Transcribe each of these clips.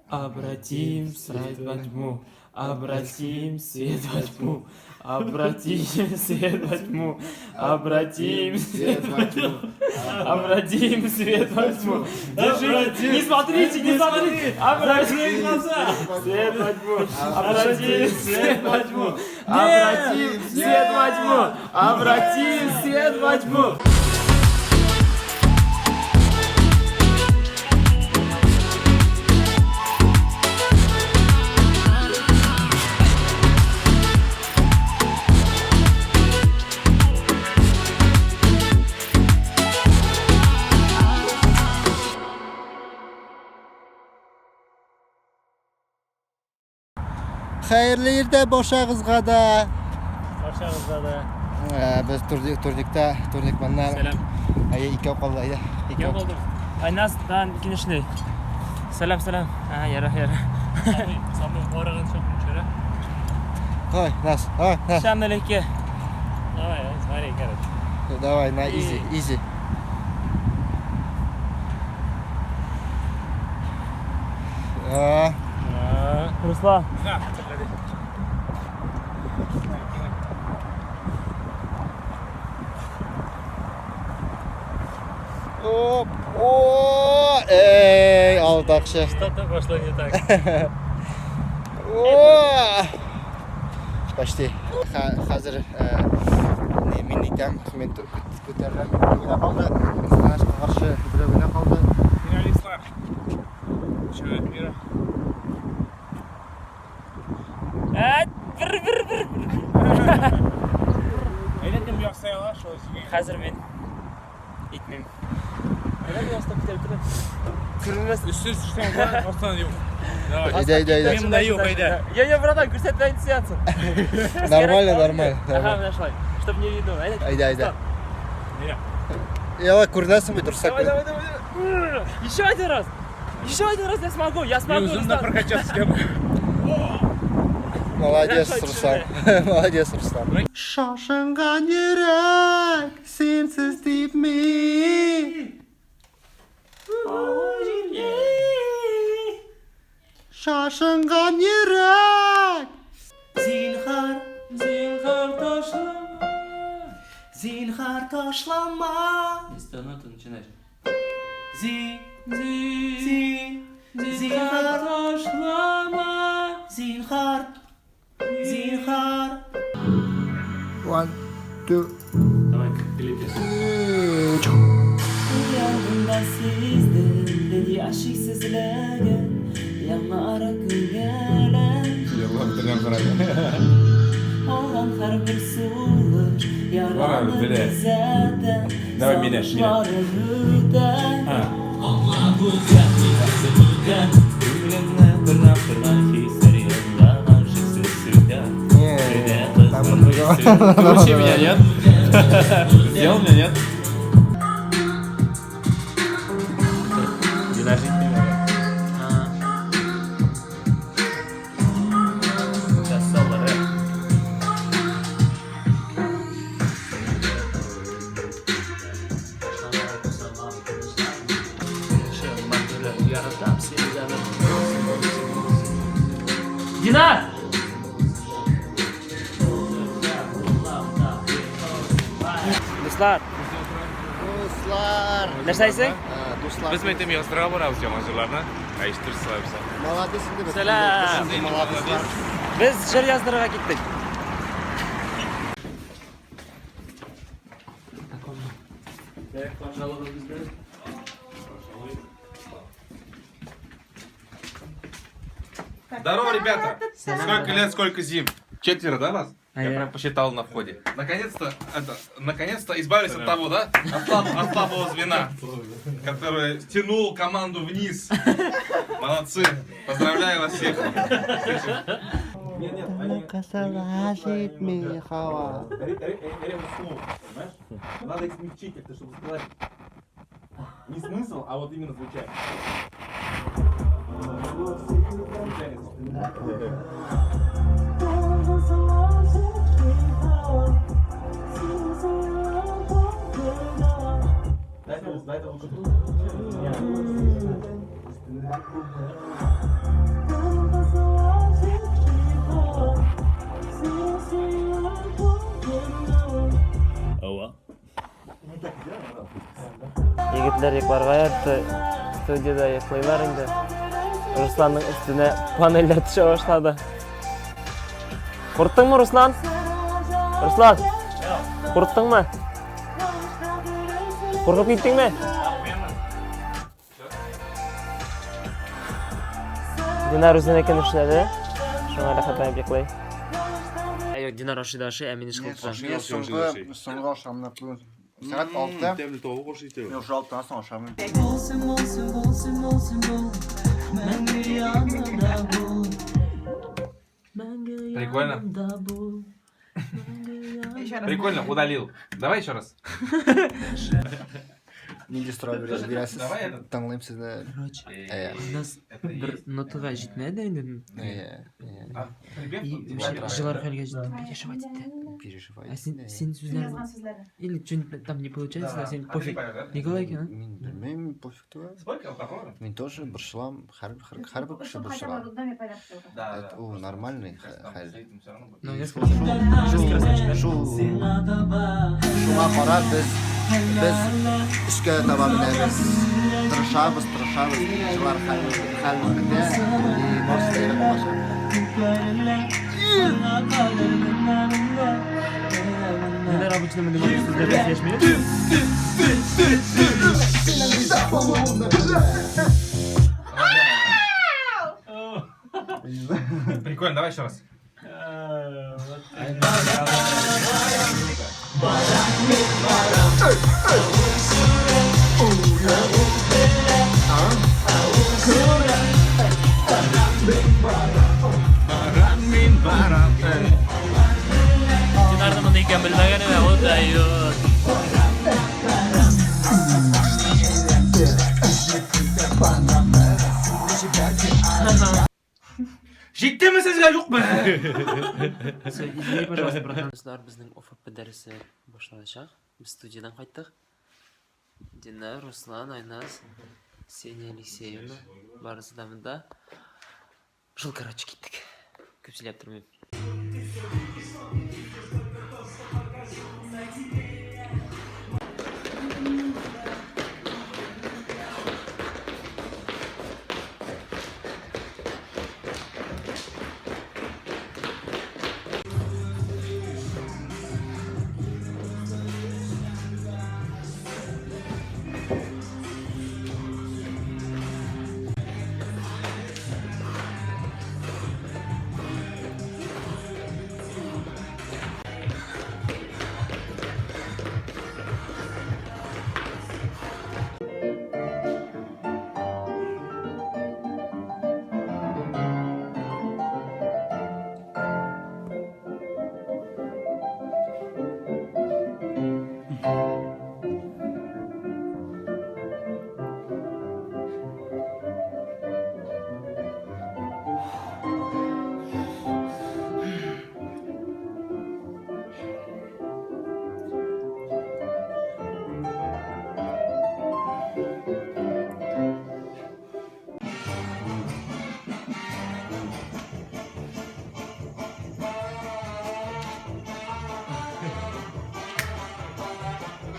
Обратим свет во тьму, обратим свет во тьму, обратим свет во тьму, обратим свет во тьму, обратим свет во тьму. Держите, не смотрите, не смотрите, обратим глаза, свет во тьму, обратим свет во тьму, обратим свет во тьму, обратим свет во тьму. Xayrli yerda boshag'izga da. Boshag'izga da. Biz turnik mandan. Selam. Ay ikki qoldi ayda. Ikki qoldi. Ay nasdan ikkinchi. Selam. Ha, yara. Samim o'rag'in cho'qim chora. Qo'y, nas. Ha. Shamdalikka. Давай, смотри, короче. Давай, на easy. Ruslan. Hop. O, ey, aldaqşı. Что-то пошло не так. O. Почти. Hazır minikam men ko'tarilib o'yna qoldi. Qancha qarshi bir o'yna qoldi. Finalistlar. Чемпионат мира. Bir. Aylandim yoqsaylar, shu o'ziga. Hozir men itmim. Aylandim yoqsab ketib turib. Kirmas Üstsiz tushdan va ortadan yo'q. Давай. Ayda. Menda yo'q, ayda. Я, братан, ko'rsatmay inisiyatsin. Нормально. Ага, нашла. Чтоб не видно. Ayda. Nega? Yo'q, ko'rinasanmi tursak? Давай. Еще один раз, я смогу. O'zimda прокачаться kabi. Молодец, Ruslan. Молодец, Ruslan. Shoshilgan yurak sensiz debmi? Shoshilgan yurak. Zinhar taşlama. Если ноту начинаешь. Zinhar taşlama. Zinhar. 1, 2, Давай, клипи. Yanımda sizdin dedi aşık sizlere. Yanlara gelen. Yallah bitirgan qaradi. Olan her bir sulu yaralı zaten. Давай меня. Allah bu kendi kazımıdan. Gülümle pırna hisler yollar şıksız süden. Научи меня, нет? Сделал меня, нет? Динажить не надо. Сейчас соло, рэп. Дина! Dostlar, nasılsın? Dostlar. Biz metem yozdirib boramiz jamoachilarni. Ayishtirsalar biza. Молодец deb. Selam. Молодецlar. Biz jir yozdirib ketdik. Здорово, ребята! Сколько лет, сколько зим? 4, да, вас? Я прям посчитал на входе. Наконец-то избавились от того, да? От слабого звена, который тянул команду вниз. Молодцы! Поздравляю вас всех! Надо их смягчить как-то, чтобы сказать не смысл, а вот именно звучание. Дай это лучше. Yigitler yıklarga yattı. Stüdyoda yıklaylar indi. Ruslan'ın üstüne paneller düşe başladı. Kurttun mu Ruslan? Ruslan! Kurttun mu? Korkup gittin mi? Dinar üzerine eken işledi. Şuna öyle katlayıp yıklayı. Yok Dinar aşı emin iş kıldıra. Мен соңғы ашамын сағат 6-та мен уже 6-тан соң ашамын. Прикольно. Прикольно, удалил. Давай еще раз. Неге сұрай бересіз? Давай этот. Тыңлаймын сізді. Нас bir notaga жетмеді енді. Жылар хәлге жетті. Переживать етті. Переживай. А сен сөздерін... Или что-нибудь там не получается, да, сен пофиг. Николай екен, а? Мен білмеймін, пофиг туа. Сколько алкоголя? Мен тоже бір шылам, әрбір кіші бір шылам. О, нормальный хәл. Ну, я Шуңа қарап біз ішкі таба білеміз. Тырышабыз. Жылар хәлінде барсы дайрат баша. Neler обычно мы думаем, что для вас есть минут? Прикольно, давай еще раз. Dinar'da bunu iken bilmegen ve o da yok. Ciddi mi sizga yok mu? Извини, пожалуйста, братан. Bizning OFP dersi boshlanacak. Biz studiyadan qaytdik. Dinar, Ruslan, Aynaz, Senya Alexeyevna barisi damida Жылкарачы ketdik. Ko'pchilik turmayman.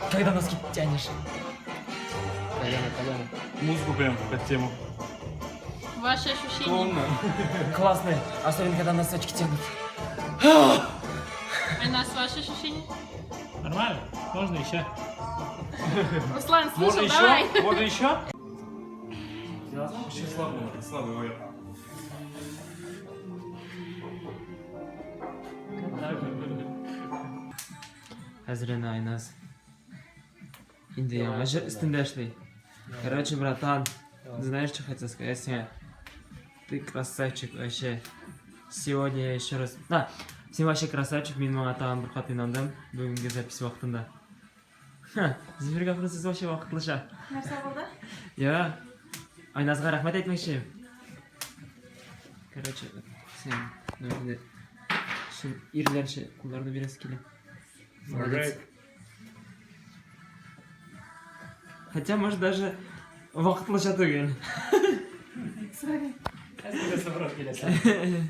Когда носки тянешь? Коляна. Музыку прям под тему. Ваши ощущения? Классные, особенно когда носочки тянут. Айнас, ваши ощущения? Нормально? Можно еще? Руслан, слушай, давай. Можно еще? Очень слабый. Hazrena Aynaz. Инди я уже стендешный. Короче, братан, знаешь, что хотел сказать тебе? Ты красавчик вообще. Сегодня я еще раз... Да, сен вообще красавчик, мен маңатаған бір хат инандым. Бүгінгі запись уақытында. Зефирга процесс вообще уақытлыша. Нәрсе болды? Я Айназға рахмет айтмекші. Короче, сен нөмірде шын ирлерше қолдарына бересі келем. Молодец. Хотя, может, даже вақытлыша түгел. Әзірге сыбырып келесі.